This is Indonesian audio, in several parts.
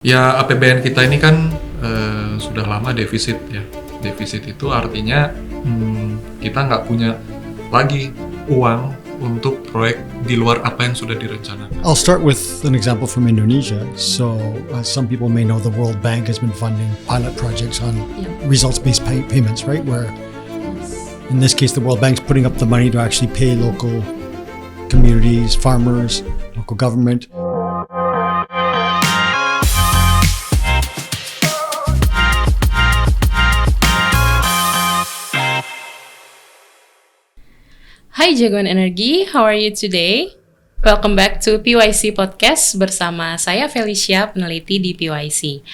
Ya, APBN kita ini kan sudah lama defisit ya. Defisit itu artinya kita nggak punya lagi uang untuk proyek di luar apa yang sudah direncanakan. I'll start with an example from Indonesia. So some people may know the World Bank has been funding pilot projects on results-based payments, right? Where in this case, the World Bank's putting up the money to actually pay local communities, farmers, local government. Hai Jagoan Energi, how are you today? Welcome back to PYC Podcast bersama saya Felicia, peneliti di PYC.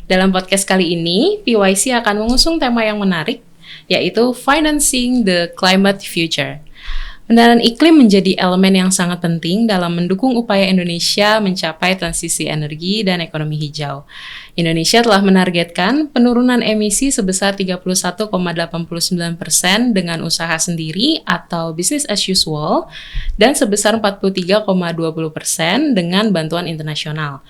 Dalam podcast kali ini, PYC akan mengusung tema yang menarik, yaitu Financing the Climate Future. Pendanaan iklim menjadi elemen yang sangat penting dalam mendukung upaya Indonesia mencapai transisi energi dan ekonomi hijau. Indonesia telah menargetkan penurunan emisi sebesar 31,89% dengan usaha sendiri atau business as usual dan sebesar 43,20% dengan bantuan internasional.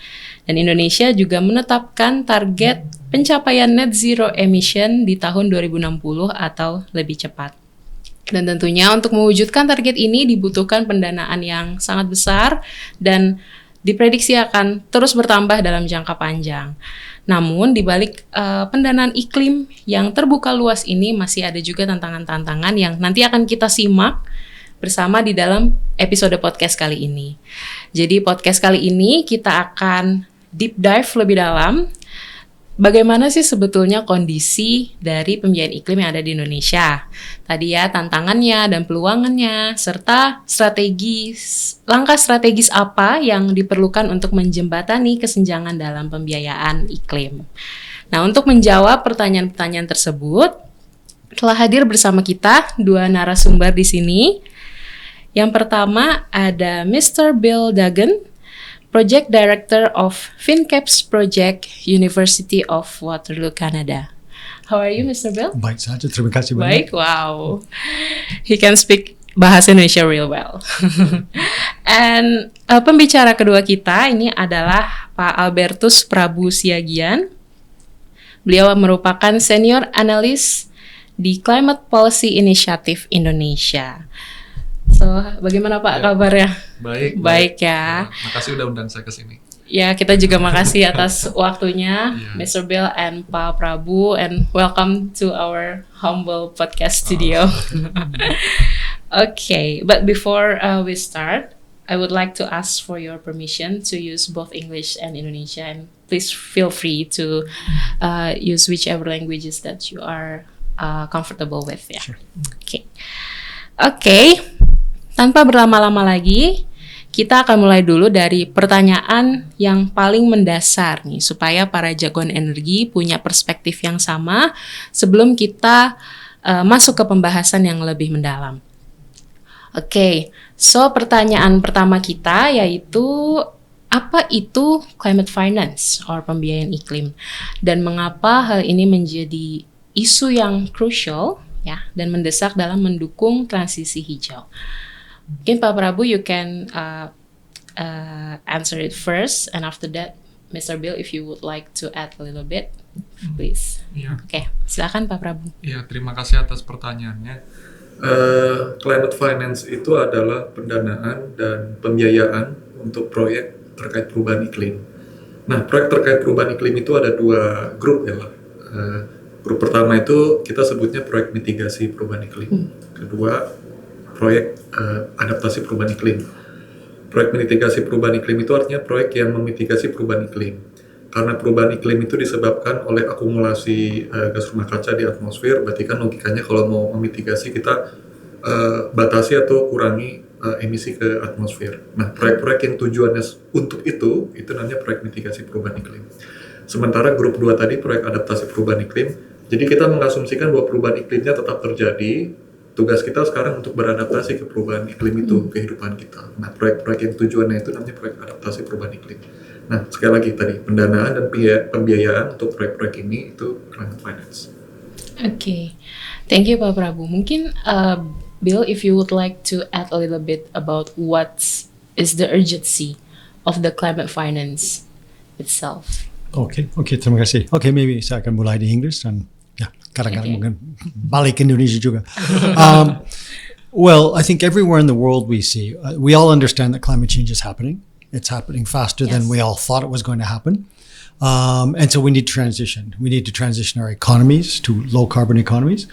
Dan Indonesia juga menetapkan target pencapaian net zero emission di tahun 2060 atau lebih cepat. Dan tentunya untuk mewujudkan target ini dibutuhkan pendanaan yang sangat besar dan diprediksi akan terus bertambah dalam jangka panjang. Namun di balik pendanaan iklim yang terbuka luas ini masih ada juga tantangan-tantangan yang nanti akan kita simak bersama di dalam episode podcast kali ini. Jadi podcast kali ini kita akan deep dive lebih dalam bagaimana sih sebetulnya kondisi dari pembiayaan iklim yang ada di Indonesia? Tadi ya tantangannya dan peluangannya, serta langkah strategis apa yang diperlukan untuk menjembatani kesenjangan dalam pembiayaan iklim. Nah, untuk menjawab pertanyaan-pertanyaan tersebut, telah hadir bersama kita dua narasumber di sini. Yang pertama ada Mr. Bill Duggan, Project Director of FinCaps Project, University of Waterloo, Canada. How are you, Mr. Bill? Baik saja, terima kasih Baik, banyak. wow. He can speak bahasa Indonesia real well. And pembicara kedua kita ini adalah Pak Albertus Prabu Siagian. Beliau merupakan Senior Analyst di Climate Policy Initiative Indonesia. So, bagaimana Pak kabarnya? Baik ya. Makasih udah undang saya ke sini. Ya, kita juga makasih atas waktunya, Mr. Bill and Pak Prabu, and welcome to our humble podcast studio. Okay, but before we start, I would like to ask for your permission to use both English and Indonesia, and please feel free to use whichever languages that you are comfortable with. Yeah. Sure. Okay. Tanpa berlama-lama lagi, kita akan mulai dulu dari pertanyaan yang paling mendasar nih, supaya para jagoan energi punya perspektif yang sama sebelum kita masuk ke pembahasan yang lebih mendalam. Oke, so pertanyaan pertama kita yaitu apa itu climate finance or pembiayaan iklim, dan mengapa hal ini menjadi isu yang crucial ya dan mendesak dalam mendukung transisi hijau. Mungkin Pak Prabu, you can answer it first, and after that, Mr. Bill, if you would like to add a little bit, please. Oke, silakan Pak Prabu. Ya, terima kasih atas pertanyaannya. Climate finance itu adalah pendanaan dan pembiayaan untuk proyek terkait perubahan iklim. Nah, proyek terkait perubahan iklim itu ada dua grup ya. Grup pertama itu kita sebutnya proyek mitigasi perubahan iklim. Kedua, proyek adaptasi perubahan iklim. Proyek mitigasi perubahan iklim itu artinya proyek yang memitigasi perubahan iklim. Karena perubahan iklim itu disebabkan oleh akumulasi gas rumah kaca di atmosfer, berarti kan logikanya kalau mau memitigasi kita batasi atau kurangi emisi ke atmosfer. Nah, proyek-proyek yang tujuannya untuk itu namanya proyek mitigasi perubahan iklim. Sementara grup 2 tadi proyek adaptasi perubahan iklim, jadi kita mengasumsikan bahwa perubahan iklimnya tetap terjadi. Tugas kita sekarang untuk beradaptasi ke perubahan iklim itu, kehidupan kita. Nah, proyek-proyek yang tujuannya itu namanya proyek adaptasi perubahan iklim. Nah, sekali lagi tadi, pendanaan dan pembiayaan untuk proyek-proyek ini itu climate finance. Okay, thank you Pak Prabu. Mungkin Bill, if you would like to add a little bit about what is the urgency of the climate finance itself. Okay, terima kasih. Okay, maybe saya akan mulai di Inggris dan ya kadang-kadang Okay. mungkin balik ke Indonesia juga. Well, I think everywhere in the world we see, we all understand that climate change is happening. It's happening faster than Yes. we all thought it was going to happen. And so we need to transition. We need to transition our economies to low carbon economies.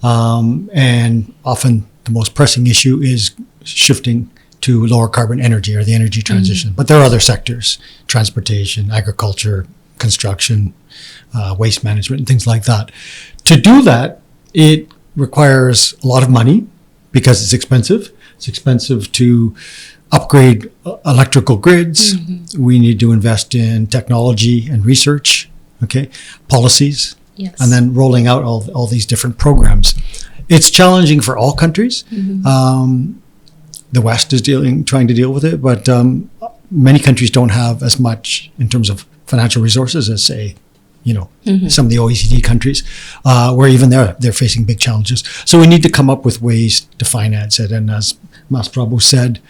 And often the most pressing issue is shifting to lower carbon energy or the energy transition. But there are other sectors, transportation, agriculture, construction, waste management, and things like that. To do that, it requires a lot of money because it's expensive. It's expensive to upgrade electrical grids. We need to invest in technology and research, okay, policies, Yes. and then rolling out all these different programs. It's challenging for all countries. The West is trying to deal with it, but many countries don't have as much in terms of financial resources as, say, some of the OECD countries, where even they're facing big challenges. So we need to come up with ways to finance it. And as Mas Prabhu said,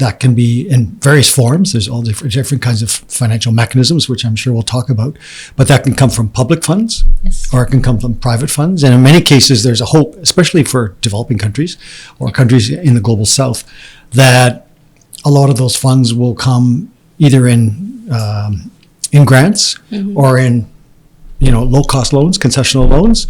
that can be in various forms. There's all different kinds of financial mechanisms, which I'm sure we'll talk about. But that can come from public funds, Yes. or it can come from private funds. And in many cases, there's a hope, especially for developing countries or countries in the global south, that a lot of those funds will come either in grants or in low-cost loans, concessional loans.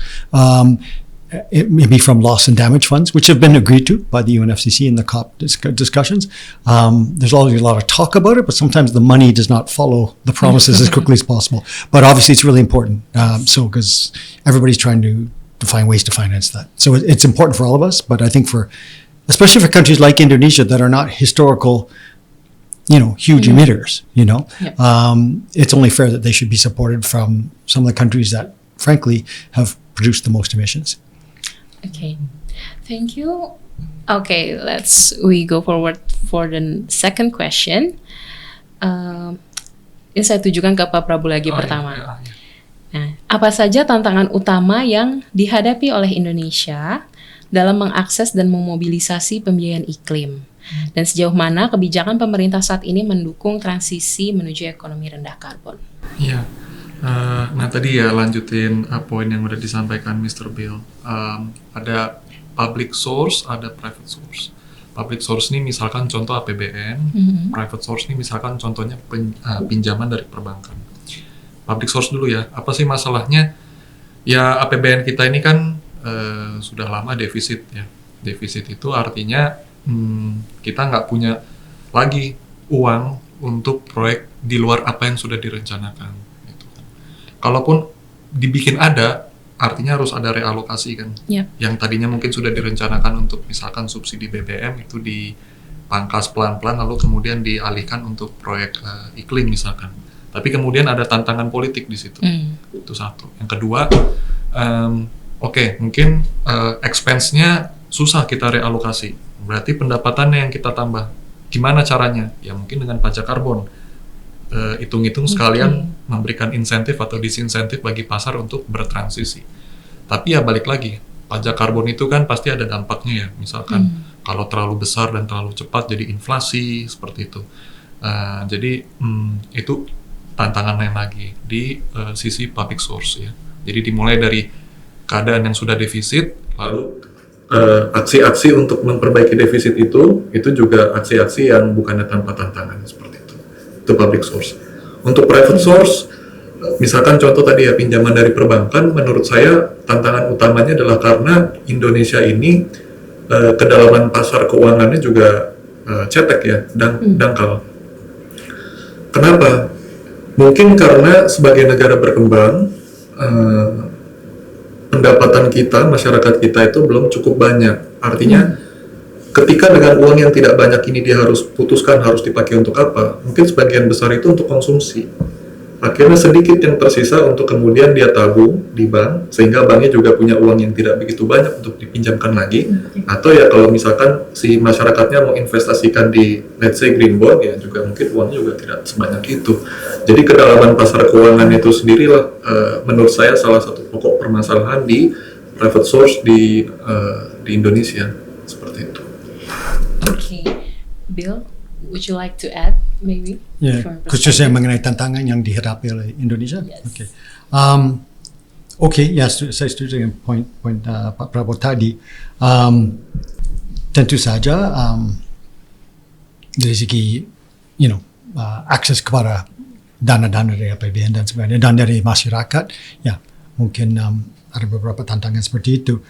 It may be from loss and damage funds, which have been agreed to by the UNFCCC in the COP discussions. There's always a lot of talk about it, but sometimes the money does not follow the promises as quickly as possible. But obviously, it's really important. Because everybody's trying to find ways to finance that. So it's important for all of us. But I think especially for countries like Indonesia that are not historical, huge emitters, it's only fair that they should be supported from some of the countries that, frankly, have produced the most emissions. Okay, thank you. Okay, we go forward for the second question. Ini saya tujukan ke Pak Prabu lagi pertama. Iya. Nah, apa saja tantangan utama yang dihadapi oleh Indonesia dalam mengakses dan memobilisasi pembiayaan iklim? Dan sejauh mana kebijakan pemerintah saat ini mendukung transisi menuju ekonomi rendah karbon? Iya. Nah tadi ya lanjutin poin yang udah disampaikan Mr. Bill. Ada public source, ada private source. Public source ini misalkan contoh APBN, private source ini misalkan contohnya pinjaman dari perbankan. Public source dulu ya, apa sih masalahnya? Ya APBN kita ini kan sudah lama defisit ya. Defisit itu artinya kita nggak punya lagi uang untuk proyek di luar apa yang sudah direncanakan. Kalaupun dibikin ada, artinya harus ada realokasi kan. Yep. Yang tadinya mungkin sudah direncanakan untuk misalkan subsidi BBM itu dipangkas pelan-pelan lalu kemudian dialihkan untuk proyek iklim misalkan. Tapi kemudian ada tantangan politik di situ. Itu satu. Yang kedua, mungkin expense-nya susah kita realokasi. Berarti pendapatannya yang kita tambah. Gimana caranya? Ya mungkin dengan pajak karbon. Hitung-hitung sekalian memberikan insentif atau disinsentif bagi pasar untuk bertransisi. Tapi ya balik lagi, pajak karbon itu kan pasti ada dampaknya ya. Misalkan kalau terlalu besar dan terlalu cepat jadi inflasi seperti itu. Jadi itu tantangan lain lagi di sisi public source ya. Jadi dimulai dari keadaan yang sudah defisit, lalu aksi-aksi untuk memperbaiki defisit itu juga aksi-aksi yang bukannya tanpa tantangan seperti itu. Itu public source. Untuk private source, misalkan contoh tadi ya pinjaman dari perbankan, menurut saya tantangan utamanya adalah karena Indonesia ini kedalaman pasar keuangannya juga cetek ya, dangkal. Kenapa? Mungkin karena sebagai negara berkembang, pendapatan kita, masyarakat kita itu belum cukup banyak. Artinya ketika dengan uang yang tidak banyak ini dia harus putuskan harus dipakai untuk apa, mungkin sebagian besar itu untuk konsumsi. Akhirnya sedikit yang tersisa untuk kemudian dia tabung di bank, sehingga banknya juga punya uang yang tidak begitu banyak untuk dipinjamkan lagi. Atau ya kalau misalkan si masyarakatnya mau investasikan di let's say green bond, ya juga mungkin uangnya juga tidak sebanyak itu. Jadi kedalaman pasar keuangan itu sendirilah menurut saya salah satu pokok permasalahan di private source di Indonesia seperti itu. Oke, Bill, would you like to add maybe? Ya, from your khususnya perspective? mengenai tantangan yang dihadapi oleh Indonesia. Yes. Oke, ya saya setuju dengan poin Pak Prabowo tadi. Tentu saja dari segi akses kepada dana-dana dari APBN dan sebagainya dan dari masyarakat, ya mungkin ada beberapa tantangan seperti itu.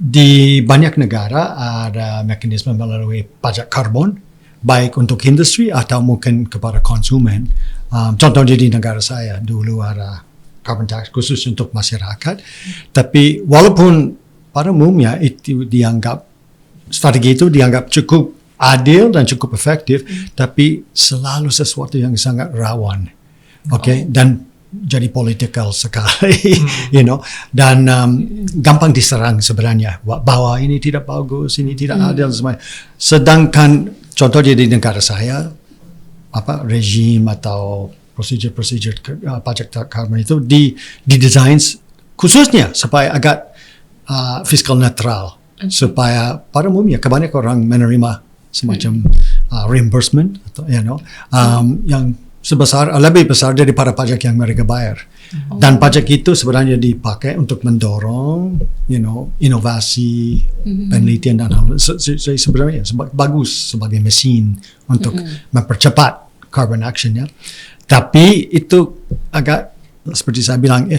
Di banyak negara ada mekanisme melalui pajak karbon, baik untuk industri atau mungkin kepada konsumen. Contohnya di negara saya dulu ada carbon tax khusus untuk masyarakat. Tapi walaupun pada umumnya itu strategi itu dianggap cukup adil dan cukup efektif, tapi selalu sesuatu yang sangat rawan, dan jadi politikal sekali, dan gampang diserang sebenarnya bahwa ini tidak bagus, ini tidak adil, semuanya. Sedangkan contohnya di negara saya, rezim atau prosedur pajak karbon itu didesain khususnya supaya agak fiskal netral, supaya pada umumnya kebanyakan orang menerima semacam reimbursement atau yang lebih besar daripada pajak yang mereka bayar. Dan pajak itu sebenarnya dipakai untuk mendorong inovasi, penelitian dan hal sebenarnya bagus sebagai mesin untuk mempercepat carbon action, ya. Tapi itu agak seperti saya bilang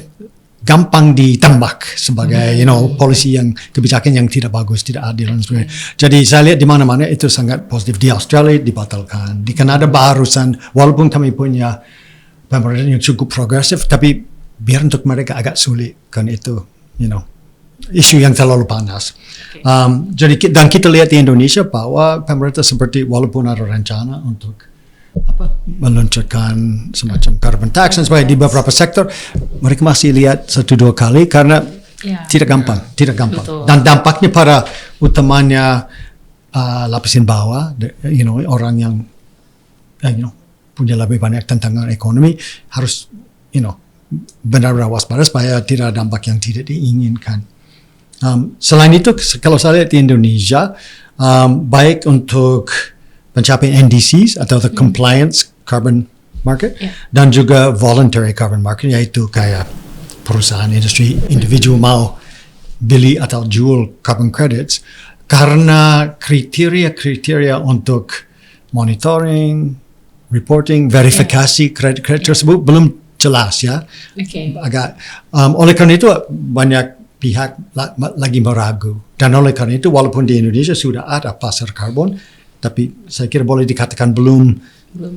gampang ditembak sebagai polisi yang kebijakan yang tidak bagus, tidak adil dan sebagainya. Jadi saya lihat di mana-mana itu sangat positif. Di Australia dibatalkan, di Kanada barusan, walaupun kami punya pemerintah yang cukup progresif, tapi biar untuk mereka agak sulit kan itu, isu yang terlalu panas. Jadi dan kita lihat di Indonesia bahwa pemerintah seperti walaupun ada rencana untuk meluncurkan semacam carbon tax dan sebagainya di beberapa sektor, mereka masih lihat 1-2 kali karena tidak gampang. Betul. Dan dampaknya pada utamanya lapisan bawah, orang yang punya lebih banyak tantangan ekonomi harus benar-benar waspada supaya tidak ada dampak yang tidak diinginkan. Selain itu, kalau saya lihat di Indonesia, baik untuk pencapaian NDCs atau the compliance carbon market, dan juga voluntary carbon market, yaitu kayak perusahaan industri individu mau beli atau jual carbon credits, karena kriteria untuk monitoring, reporting, verifikasi kredit tersebut belum jelas, ya. Agak oleh karena itu banyak pihak lagi meragu, dan oleh karena itu walaupun di Indonesia sudah ada pasar karbon, tapi saya kira boleh dikatakan belum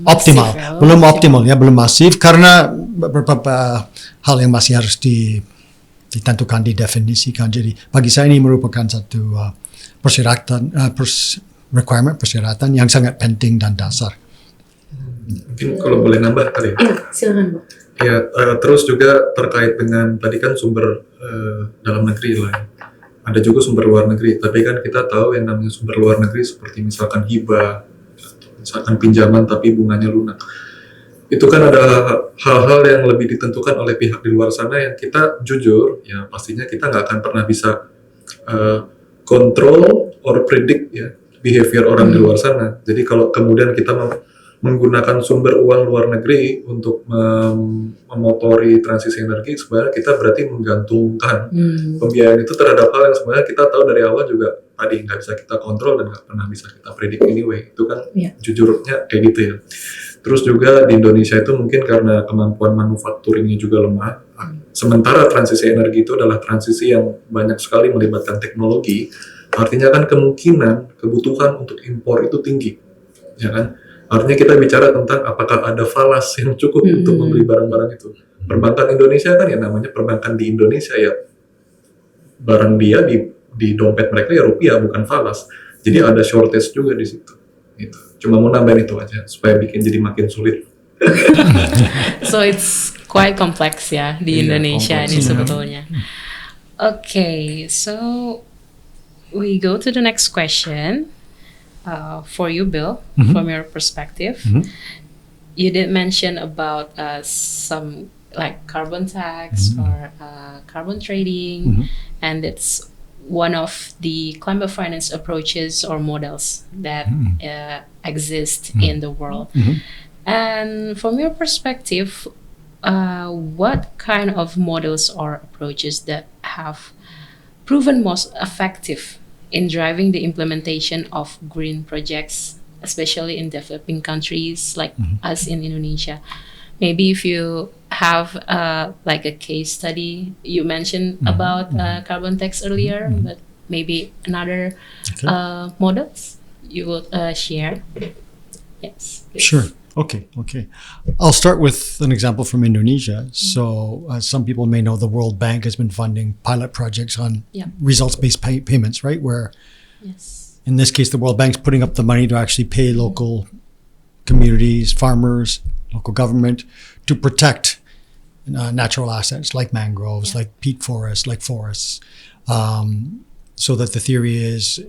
optimal, belum masif karena beberapa hal yang masih harus ditentukan, didefinisikan. Jadi bagi saya ini merupakan satu persyaratan yang sangat penting dan dasar. Mungkin kalau boleh nambah kali ya. Silakan, Pak. Ya, terus juga terkait dengan tadi kan sumber dalam negeri lah. Ada juga sumber luar negeri, tapi kan kita tahu yang namanya sumber luar negeri seperti misalkan hibah, misalkan pinjaman tapi bunganya lunak. Itu kan ada hal-hal yang lebih ditentukan oleh pihak di luar sana yang kita jujur, ya pastinya kita nggak akan pernah bisa kontrol or predict ya behavior orang di luar sana. Jadi kalau kemudian kita menggunakan sumber uang luar negeri untuk memotori transisi energi, sebenarnya kita berarti menggantungkan pembiayaan itu terhadap hal yang sebenarnya kita tahu dari awal juga tadi nggak bisa kita kontrol dan nggak pernah bisa kita predik anyway. Itu kan jujurnya kayak gitu ya. Terus juga di Indonesia itu mungkin karena kemampuan manufakturingnya juga lemah. Sementara transisi energi itu adalah transisi yang banyak sekali melibatkan teknologi. Artinya kan kemungkinan kebutuhan untuk impor itu tinggi, ya kan? Artinya kita bicara tentang apakah ada falas yang cukup untuk membeli barang-barang itu. Perbankan Indonesia kan ya namanya perbankan di Indonesia ya. Barang dia di dompet mereka ya rupiah bukan falas. Jadi ada shortage juga di situ. Gitu. Cuma mau nambahin itu aja supaya bikin jadi makin sulit. So it's quite complex ya di Indonesia ini sebetulnya. Okay, so we go to the next question. For you, Bill, from your perspective, you did mention about some like carbon tax or carbon trading, and it's one of the climate finance approaches or models that exist in the world. And from your perspective, what kind of models or approaches that have proven most effective in driving the implementation of green projects, especially in developing countries like us in Indonesia? Maybe if you have like a case study, you mentioned about carbon tax earlier, but maybe another models you would share. Yes. Please. Sure. Okay. I'll start with an example from Indonesia. So some people may know the World Bank has been funding pilot projects on results-based payments, right? Where in this case, the World Bank's putting up the money to actually pay local communities, farmers, local government to protect natural assets like mangroves, like peat forests, like forests. So that the theory is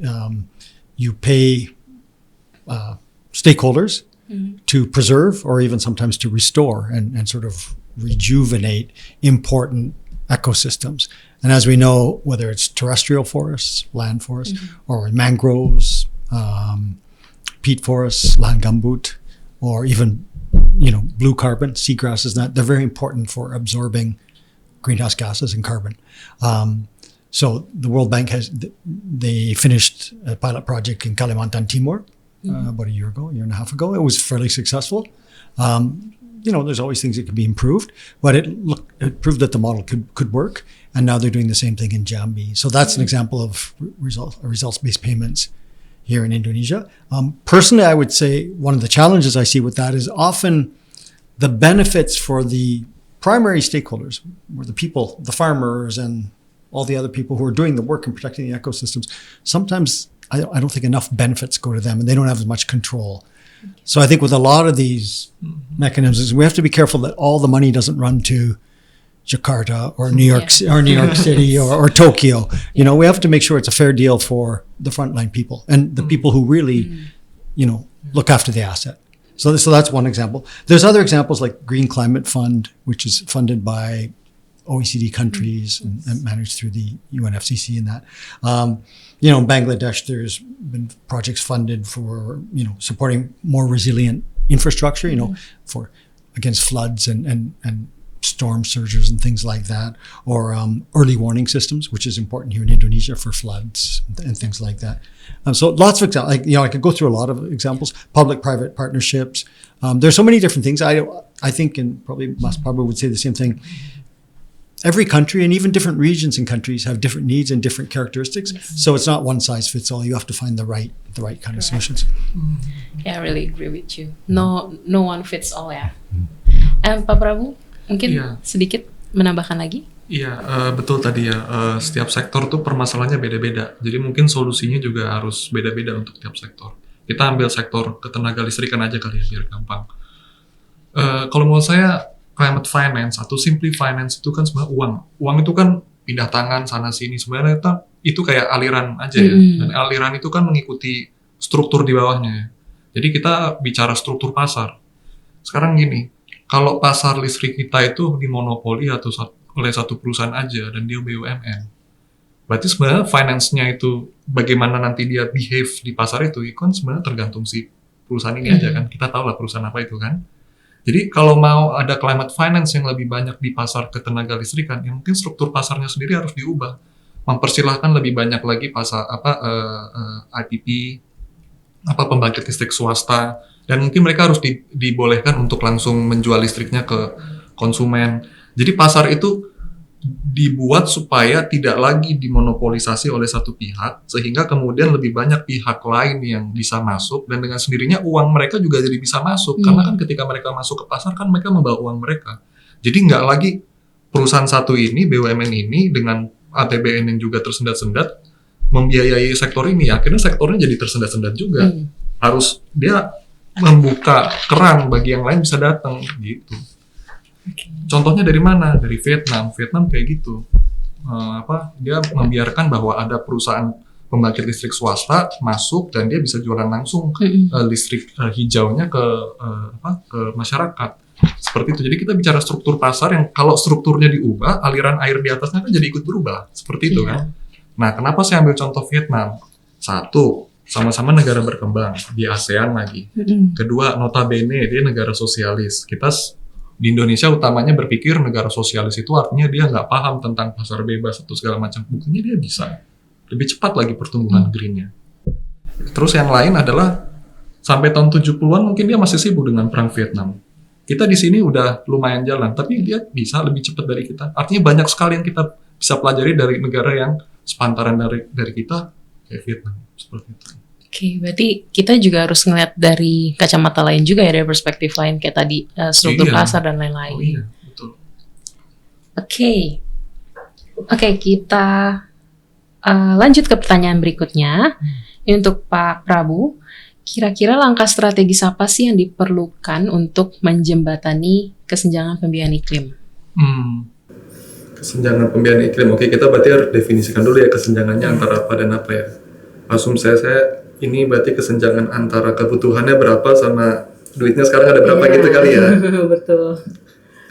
you pay stakeholders to preserve or even sometimes to restore and sort of rejuvenate important ecosystems. And as we know, whether it's terrestrial forests, land forests, or mangroves, peat forests, lahan gambut, or even blue carbon, seagrasses, they're very important for absorbing greenhouse gases and carbon. So the World Bank they finished a pilot project in Kalimantan Timur about a year and a half ago. It was fairly successful. There's always things that can be improved, but it proved that the model could work. And now they're doing the same thing in Jambi. So that's an example of results-based payments here in Indonesia. Personally, I would say one of the challenges I see with that is often the benefits for the primary stakeholders, were the people, the farmers, and all the other people who are doing the work and protecting the ecosystems. Sometimes I don't think enough benefits go to them, and they don't have as much control. So I think with a lot of these mechanisms, we have to be careful that all the money doesn't run to Jakarta or New York City or Tokyo. We have to make sure it's a fair deal for the frontline people and the people who really, look after the asset. So that's one example. There's other examples like Green Climate Fund, which is funded by OECD countries and managed through the UNFCCC and that. In Bangladesh, there's been projects funded for, supporting more resilient infrastructure, for against floods and storm surges and things like that, or early warning systems, which is important here in Indonesia for floods and things like that. So lots of examples. I could go through a lot of examples. Public-private partnerships. There's so many different things. I think, and probably Mas Pablo would say the same thing. Every country and even different regions and countries have different needs and different characteristics. So it's not one size fits all. You have to find the right kind of solutions. Yeah, I really agree with you. No one fits all ya. Pak Prabu, mungkin sedikit menambahkan lagi? Iya, betul tadi ya. Setiap sektor tuh permasalahannya beda-beda. Jadi mungkin solusinya juga harus beda-beda untuk tiap sektor. Kita ambil sektor ketenaga listrikan aja kali ya, biar gampang. Kalau menurut saya, climate finance atau simply finance itu kan sebenarnya uang. Uang itu kan pindah tangan sana sini. Sebenarnya itu kayak aliran aja ya. Dan aliran itu kan mengikuti struktur di bawahnya ya. Jadi kita bicara struktur pasar. Sekarang gini, kalau pasar listrik kita itu dimonopoli atau oleh satu perusahaan aja dan dia BUMN, berarti sebenarnya finance-nya itu bagaimana nanti dia behave di pasar itu kan sebenarnya tergantung si perusahaan ini aja kan. Kita tahu lah perusahaan apa itu kan. Jadi kalau mau ada climate finance yang lebih banyak di pasar ketenaga listrikan, ya mungkin struktur pasarnya sendiri harus diubah. Mempersilahkan lebih banyak lagi pasar IPP, pembangkit listrik swasta, dan mungkin mereka harus dibolehkan untuk langsung menjual listriknya ke konsumen. Jadi pasar itu dibuat supaya tidak lagi dimonopolisasi oleh satu pihak, sehingga kemudian lebih banyak pihak lain yang bisa masuk, dan dengan sendirinya uang mereka juga jadi bisa masuk, karena kan ketika mereka masuk ke pasar kan mereka membawa uang mereka. Jadi nggak lagi perusahaan satu ini, BUMN ini, dengan APBN yang juga tersendat-sendat, membiayai sektor ini, akhirnya sektornya jadi tersendat-sendat juga. Harus dia membuka keran bagi yang lain bisa datang, gitu. Contohnya dari mana? Dari Vietnam. Vietnam kayak gitu. Dia membiarkan bahwa ada perusahaan pembangkit listrik swasta masuk dan dia bisa jualan langsung listrik hijaunya ke masyarakat. Seperti itu. Jadi kita bicara struktur pasar yang kalau strukturnya diubah, aliran air di atasnya kan jadi ikut berubah. Seperti itu kan. Nah, kenapa saya ambil contoh Vietnam? Satu, sama-sama negara berkembang, di ASEAN lagi. Kedua, notabene dia negara sosialis. Kita di Indonesia utamanya berpikir negara sosialis itu artinya dia nggak paham tentang pasar bebas atau segala macam. Buktinya dia bisa. Lebih cepat lagi pertumbuhan greennya. Terus yang lain adalah sampai tahun 70-an mungkin dia masih sibuk dengan perang Vietnam. Kita di sini udah lumayan jalan, tapi dia bisa lebih cepat dari kita. Artinya banyak sekali yang kita bisa pelajari dari negara yang sepantaran dari kita, kayak Vietnam, seperti itu. Oke, berarti kita juga harus ngeliat dari kacamata lain juga ya, dari perspektif lain kayak tadi struktur pasar dan lain-lain. Oh iya, betul. Oke, kita lanjut ke pertanyaan berikutnya. Ini untuk Pak Prabu. Kira-kira langkah strategis apa sih yang diperlukan untuk menjembatani kesenjangan pembiayaan iklim? Kesenjangan pembiayaan iklim. Oke, kita berarti harus definisikan dulu ya kesenjangannya antara apa dan apa ya. Asumsi saya ini berarti kesenjangan antara kebutuhannya berapa sama duitnya sekarang ada berapa gitu kali ya. Betul.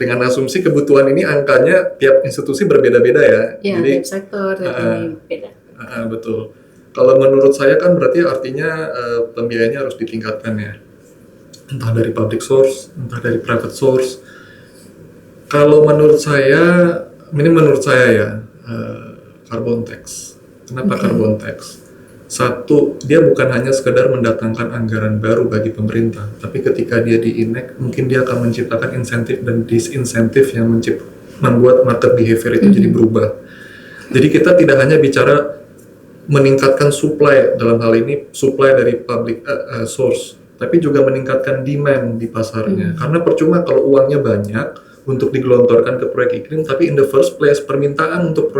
Dengan asumsi kebutuhan ini angkanya tiap institusi berbeda-beda ya. Ya, jadi tiap sektor beda. Betul. Kalau menurut saya kan berarti artinya pembiayaannya harus ditingkatkan ya. Entah dari public source, entah dari private source. Kalau menurut saya, ini menurut saya ya, carbon tax. Kenapa carbon tax? Satu, dia bukan hanya sekedar mendatangkan anggaran baru bagi pemerintah, tapi ketika dia di-enact, mungkin dia akan menciptakan insentif dan disinsentif yang membuat market behavior itu jadi berubah. Jadi kita tidak hanya bicara meningkatkan supply, dalam hal ini supply dari public source, tapi juga meningkatkan demand di pasarnya. Karena percuma kalau uangnya banyak untuk digelontorkan ke proyek iklim, tapi in the first place permintaan untuk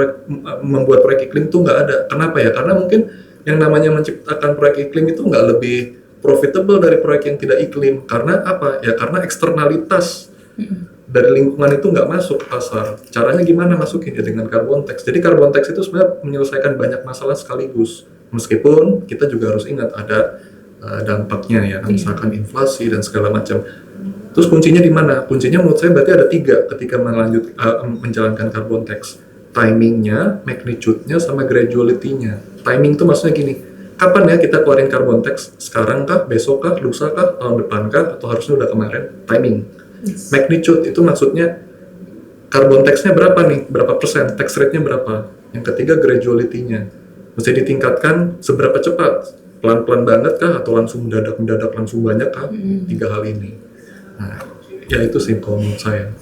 membuat proyek iklim itu nggak ada. Kenapa ya? Karena mungkin yang namanya menciptakan proyek iklim itu nggak lebih profitable dari proyek yang tidak iklim. Karena apa? Ya karena eksternalitas dari lingkungan itu nggak masuk ke pasar. Caranya gimana masukin ya dengan carbon tax. Jadi carbon tax itu sebenarnya menyelesaikan banyak masalah sekaligus. Meskipun kita juga harus ingat ada dampaknya ya, misalkan inflasi dan segala macam. Terus kuncinya di mana? Kuncinya menurut saya berarti ada 3 ketika menjalankan carbon tax. Timingnya, magnitude-nya, sama graduality-nya. Timing itu maksudnya gini, kapan ya kita keluarin carbon tax? Sekarang kah? Besok kah? Lusa kah? Tahun depan kah? Atau harusnya udah kemarin? Timing. Magnitude itu maksudnya carbon tax-nya berapa nih? Berapa persen? Tax rate-nya berapa? Yang ketiga graduality-nya. Mesti ditingkatkan seberapa cepat? Pelan-pelan banget kah? Atau langsung mendadak langsung banyak kah? 3 hal ini. Nah, ya itu sih kalau menurut saya.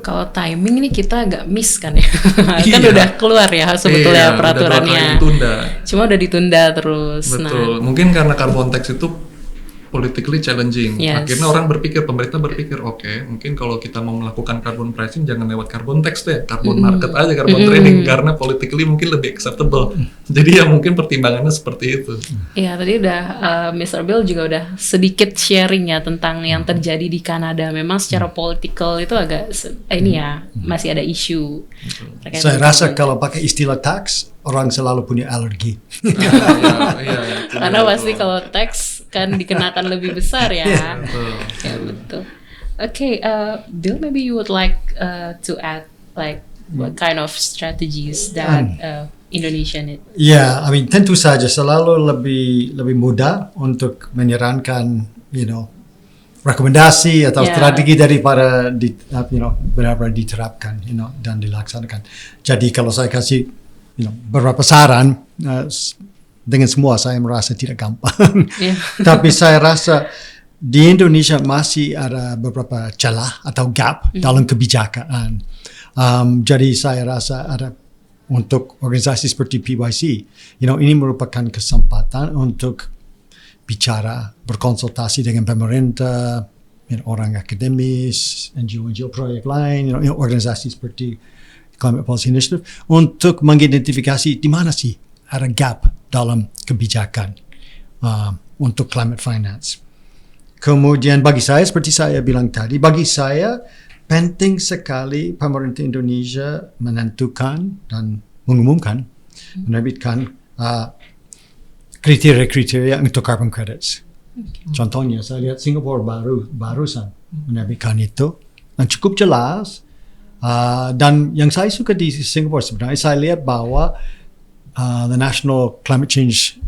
Kalau timing ini kita agak miss kan ya. Kan udah keluar ya sebetulnya peraturannya. Cuma udah ditunda terus. Betul. Mungkin karena carbon tax itu politically challenging. Yes. Akhirnya orang pemerintah berpikir, oke, mungkin kalau kita mau melakukan carbon pricing jangan lewat carbon tax deh, carbon market aja, carbon trading, karena politically mungkin lebih acceptable. Jadi ya mungkin pertimbangannya seperti itu. Iya, tadi udah Mr. Bill juga udah sedikit sharing ya tentang yang terjadi di Kanada. Memang secara political itu agak ini ya, masih ada isu. Saya rasa kalau pakai istilah tax, orang selalu punya alergi. Karena pasti kalau tax kan dikenakan lebih besar ya. Ya betul. Okay, Bill, maybe you would like to add like what kind of strategies that Indonesia need? Ya, I mean tentu saja selalu lebih mudah untuk menyarankan, rekomendasi atau strategi daripada benar-benar diterapkan, dan dilaksanakan. Jadi kalau saya kasih, beberapa saran, dengan semua saya merasa tidak gampang. Tapi saya rasa di Indonesia masih ada beberapa celah atau gap dalam kebijakan. Jadi saya rasa ada untuk organisasi seperti PYC, ini merupakan kesempatan untuk bicara, berkonsultasi dengan pemerintah, orang akademis, NGO proyek lain, organisasi seperti Climate Policy Initiative, untuk mengidentifikasi di mana sih ada gap dalam kebijakan untuk climate finance. Kemudian bagi saya, seperti saya bilang tadi, bagi saya penting sekali pemerintah Indonesia menentukan dan mengumumkan, menerbitkan kriteria-kriteria untuk carbon credits. Contohnya, saya lihat Singapura barusan menerbitkan itu, dan cukup jelas. Dan yang saya suka di Singapura sebenarnya, saya lihat bahwa the National Climate Change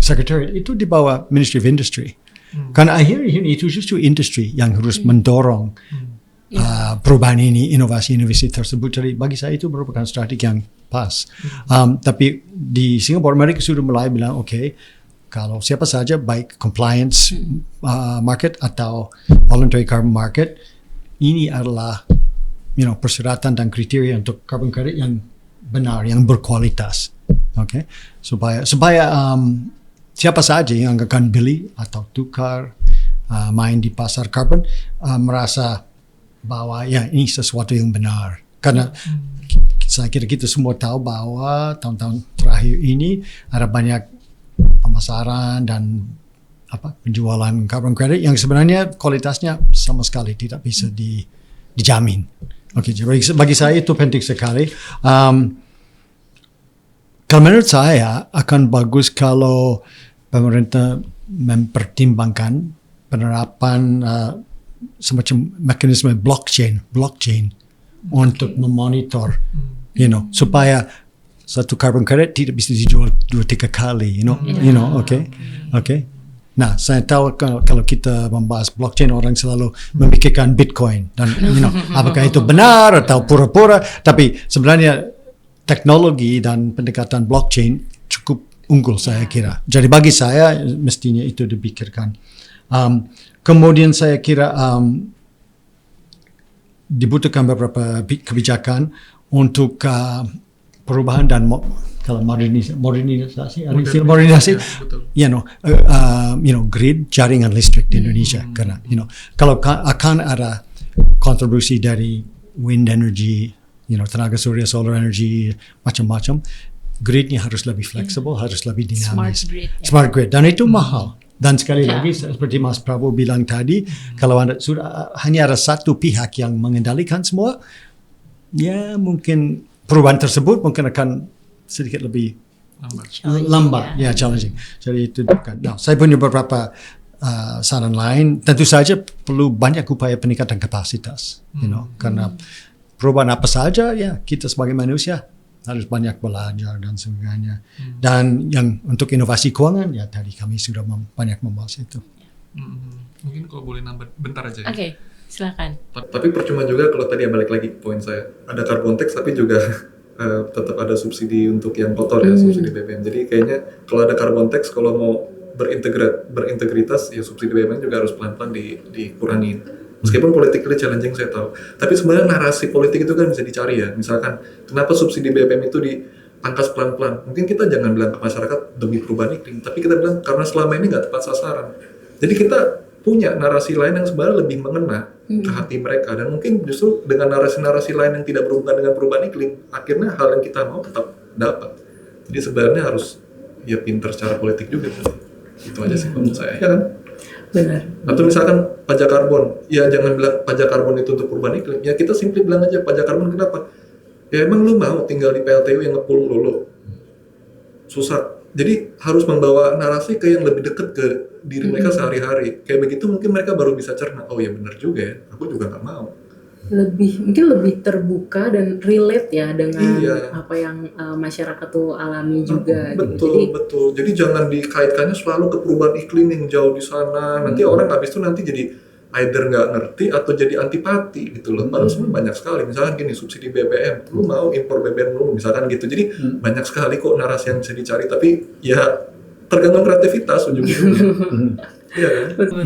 Secretariat itu di bawah Ministry of Industry. Karena akhirnya itu justru industri yang harus mendorong perubahan ini, inovasi-inovasi tersebut. Jadi bagi saya itu merupakan strategi yang pas. Tapi di Singapura mereka sudah mulai bilang, okay, kalau siapa saja baik compliance market atau voluntary carbon market, ini adalah persyaratan dan kriteria untuk carbon credit yang benar, yang berkualitas. Okay, supaya siapa saja yang akan beli atau tukar main di pasar carbon merasa bahwa ya ini sesuatu yang benar. Karena saya kira kita semua tahu bahwa tahun-tahun terakhir ini ada banyak pemasaran dan penjualan carbon credit yang sebenarnya kualitasnya sama sekali tidak bisa dijamin. Oke, jadi bagi saya itu penting sekali. Kalau menurut saya akan bagus kalau pemerintah mempertimbangkan penerapan semacam mekanisme blockchain untuk memonitor, supaya satu carbon credit tidak bisa dijual 2-3 kali, okay. Nah, saya tahu kalau kita membahas blockchain orang selalu memikirkan Bitcoin dan apakah itu benar atau pura-pura, tapi sebenarnya teknologi dan pendekatan blockchain cukup unggul saya kira. Jadi bagi saya mestinya itu dipikirkan. Kemudian saya kira dibutuhkan beberapa kebijakan untuk perubahan dan modernisasi, grid jaringan listrik di Indonesia. Karena kalau akan ada kontribusi dari wind energy, tenaga surya, solar energy, macam-macam, gridnya harus lebih fleksibel, harus lebih dinamis. Smart grid. Dan itu mahal. Dan sekali lagi, seperti Mas Prabowo bilang tadi, kalau hanya ada satu pihak yang mengendalikan semua, ya mungkin perubahan tersebut mungkin akan sedikit lebih lambat. Challenging. Jadi itu bukan. Nah, saya punya beberapa saran lain. Tentu saja perlu banyak upaya peningkatan kapasitas. Karena perubahan apa saja, ya kita sebagai manusia harus banyak belajar dan sebagainya. Dan yang untuk inovasi keuangan, ya tadi kami sudah banyak membahas itu. Mungkin kalau boleh nambah bentar aja. Oke, silakan. Tapi percuma juga kalau tadi balik lagi poin saya. Ada carbon tax tapi juga tetap ada subsidi untuk yang kotor ya, subsidi BBM. Jadi kayaknya kalau ada carbon tax, kalau mau berintegritas, ya subsidi BBM juga harus pelan-pelan dikurangin. Meskipun politically challenging saya tahu, tapi sebenarnya narasi politik itu kan bisa dicari ya. Misalkan kenapa subsidi BBM itu dipangkas pelan-pelan? Mungkin kita jangan bilang ke masyarakat demi perubahan iklim, tapi kita bilang karena selama ini nggak tepat sasaran. Jadi kita punya narasi lain yang sebenarnya lebih mengena ke hati mereka, dan mungkin justru dengan narasi-narasi lain yang tidak berhubungan dengan perubahan iklim, akhirnya hal yang kita mau tetap dapat. Jadi sebenarnya harus ya pinter secara politik juga. Itu aja sih menurut saya, ya kan? Benar. Atau misalkan pajak karbon, ya jangan bilang pajak karbon itu untuk perubahan iklim, ya kita simply bilang aja pajak karbon kenapa? Ya emang lu mau tinggal di PLTU yang ngepul dulu? Susah. Jadi harus membawa narasi ke yang lebih dekat ke diri mereka sehari-hari. Kayak begitu mungkin mereka baru bisa cerna, oh ya benar juga ya, aku juga nggak mau. Mungkin lebih terbuka dan relate ya dengan apa yang masyarakat tuh alami juga. Betul. Jadi jangan dikaitkannya selalu ke perubahan iklim yang jauh di sana. Nanti orang habis itu nanti jadi either nggak ngerti atau jadi antipati gitu loh. Padahal sebenarnya banyak sekali. Misalkan gini, subsidi BBM, lu mau impor BBM dulu, misalkan gitu. Jadi banyak sekali kok narasi yang bisa dicari. Tapi ya tergantung kreativitas ujung-ujungnya. Iya kan? Betul.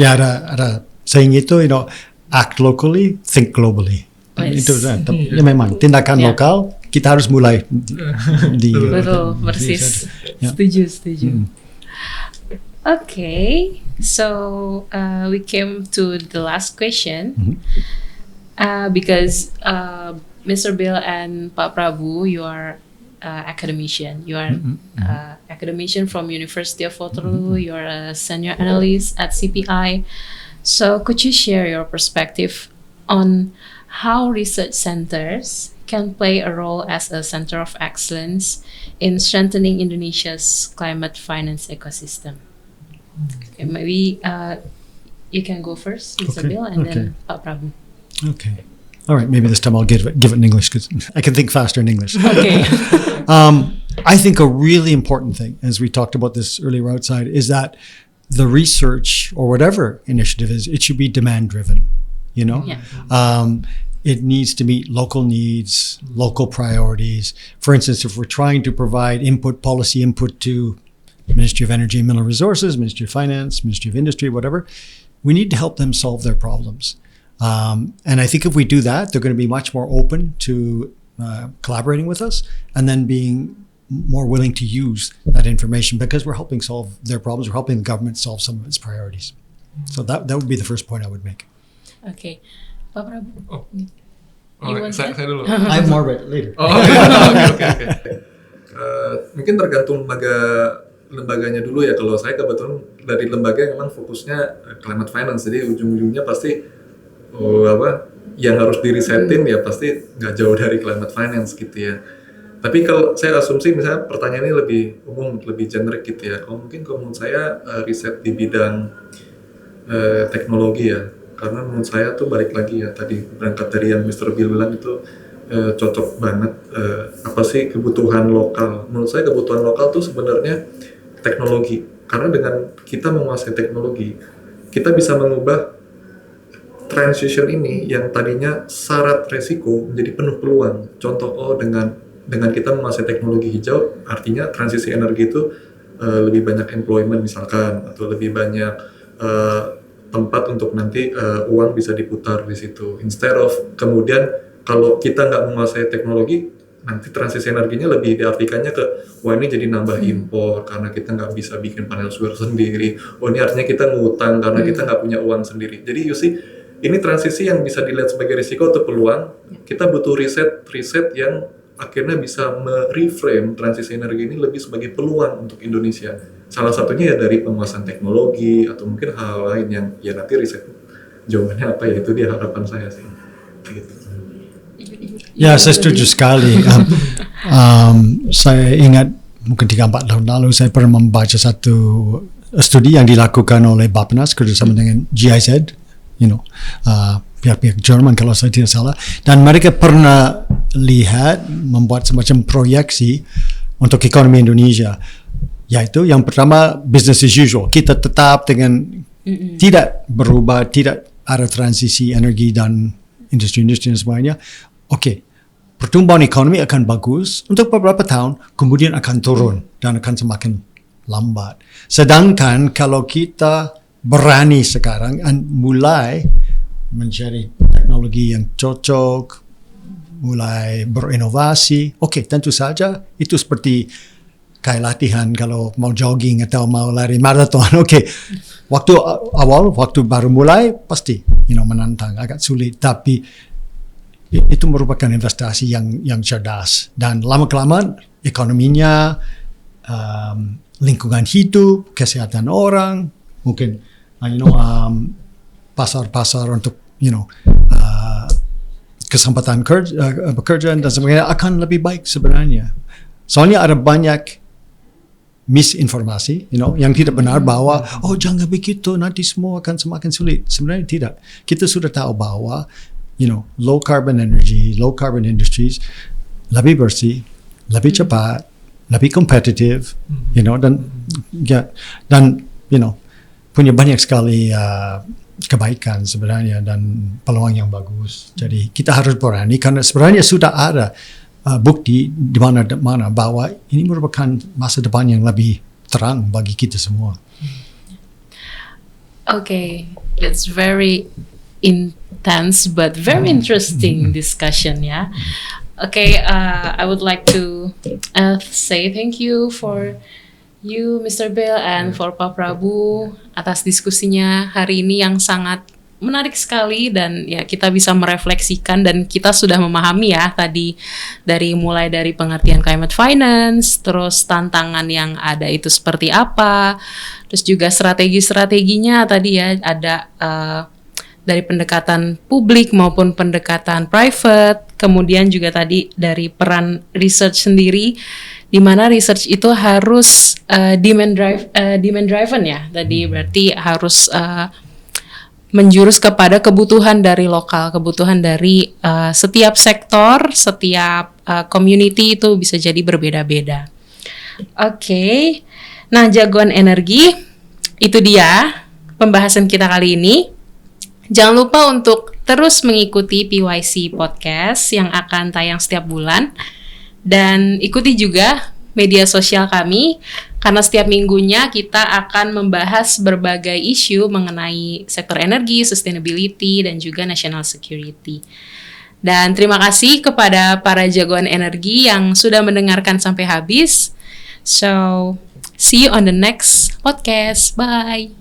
Ya ada saying itu, act locally, think globally. Itu ya memang tindakan lokal kita harus mulai di. Betul, persis. Setuju. Okay, so we came to the last question because Mr. Bill and Pak Prabu, you are academician. You are academician from University of Waterloo. You are a senior analyst at CPI. So could you share your perspective on how research centers can play a role as a center of excellence in strengthening Indonesia's climate finance ecosystem? Okay, maybe you can go first, Mr. Bill, and then Pak Prabu. Okay. All right, maybe this time I'll give it in English because I can think faster in English. Okay. I think a really important thing, as we talked about this earlier outside, is that the research or whatever initiative is, it should be demand driven. Yeah. It needs to meet local needs, local priorities. For instance, if we're trying to provide policy input to Ministry of Energy and Mineral Resources, Ministry of Finance, Ministry of Industry, whatever, we need to help them solve their problems. And I think if we do that, they're going to be much more open to collaborating with us and then being more willing to use that information because we're helping solve their problems. We're helping the government solve some of its priorities. So that would be the first point I would make. Okay. Pak Prabu. Saya dulu. I have more later. Oke. Mungkin tergantung lembaganya dulu ya. Kalau saya kebetulan dari lembaga yang memang fokusnya climate finance, jadi ujung-ujungnya pasti yang harus dirisetin ya pasti nggak jauh dari climate finance gitu ya. Tapi kalau saya asumsi misalnya pertanyaan ini lebih umum, lebih generik gitu ya. Kalau menurut saya riset di bidang teknologi ya. Karena menurut saya tuh balik lagi ya tadi berangkat dari yang Mr. Bill bilang itu cocok banget apa sih kebutuhan lokal. Menurut saya kebutuhan lokal tuh sebenarnya teknologi. Karena dengan kita menguasai teknologi, kita bisa mengubah transition ini yang tadinya syarat resiko menjadi penuh peluang. Contoh dengan kita menguasai teknologi hijau, artinya transisi energi itu lebih banyak employment misalkan, atau lebih banyak tempat untuk nanti uang bisa diputar di situ. Instead of kemudian kalau kita nggak menguasai teknologi, nanti transisi energinya lebih diartikannya ke wah ini jadi nambah impor karena kita nggak bisa bikin panel surya sendiri. Oh ini artinya kita ngutang karena kita nggak punya uang sendiri. Jadi you see, ini transisi yang bisa dilihat sebagai risiko atau peluang. Kita butuh riset yang akhirnya bisa mereframe transisi energi ini lebih sebagai peluang untuk Indonesia. Salah satunya ya dari penguasaan teknologi atau mungkin hal lain yang ya nanti riset jawabannya apa ya itu dia harapan saya sih. Gitu. Ya, saya setuju sekali. Saya ingat mungkin 3-4 tahun lalu saya pernah membaca satu studi yang dilakukan oleh Bappenas kerjasama dengan GIZ, pihak-pihak Jerman kalau saya tidak salah, dan mereka pernah membuat semacam proyeksi untuk ekonomi Indonesia, yaitu yang pertama business as usual, kita tetap dengan tidak berubah, tidak ada transisi energi dan industri-industri dan semuanya. Oke, pertumbuhan ekonomi akan bagus untuk beberapa tahun, kemudian akan turun dan akan semakin lambat. Sedangkan kalau kita berani sekarang dan mulai mencari teknologi yang cocok, mulai berinovasi, oke, tentu saja itu seperti kayak latihan kalau mau jogging atau mau lari maraton. Oke, waktu baru mulai pasti menantang, agak sulit, tapi itu merupakan investasi yang cerdas dan lama-kelamaan ekonominya, lingkungan hidup, kesehatan orang, mungkin pasar-pasar untuk kesempatan pekerjaan dan sebagainya akan lebih baik sebenarnya. Soalnya ada banyak misinformasi, yang tidak benar bahwa jangan begitu nanti semua akan semakin sulit. Sebenarnya tidak. Kita sudah tahu bahwa low carbon energy, low carbon industries lebih bersih, lebih cepat, lebih kompetitif, dan punya banyak sekali kebaikan sebenarnya dan peluang yang bagus. Jadi kita harus berani karena sebenarnya sudah ada bukti di mana bahwa ini merupakan masa depan yang lebih terang bagi kita semua. Okay, that's very intense but very interesting discussion ya. Okay, I would like to say thank you for you, Mr. Bill, and for Pak Prabu atas diskusinya hari ini yang sangat menarik sekali dan ya kita bisa merefleksikan dan kita sudah memahami ya tadi mulai dari pengertian climate finance, terus tantangan yang ada itu seperti apa, terus juga strategi-strateginya tadi ya ada dari pendekatan publik maupun pendekatan private, kemudian juga tadi dari peran research sendiri, di mana research itu harus demand driven ya. Tadi berarti harus menjurus kepada kebutuhan dari lokal, kebutuhan dari setiap sektor, setiap community itu bisa jadi berbeda-beda. Oke. Nah, jagoan energi itu dia pembahasan kita kali ini. Jangan lupa untuk terus mengikuti PYC Podcast yang akan tayang setiap bulan. Dan ikuti juga media sosial kami, karena setiap minggunya kita akan membahas berbagai isu mengenai sektor energi, sustainability, dan juga national security. Dan terima kasih kepada para jagoan energi yang sudah mendengarkan sampai habis. So, see you on the next podcast. Bye!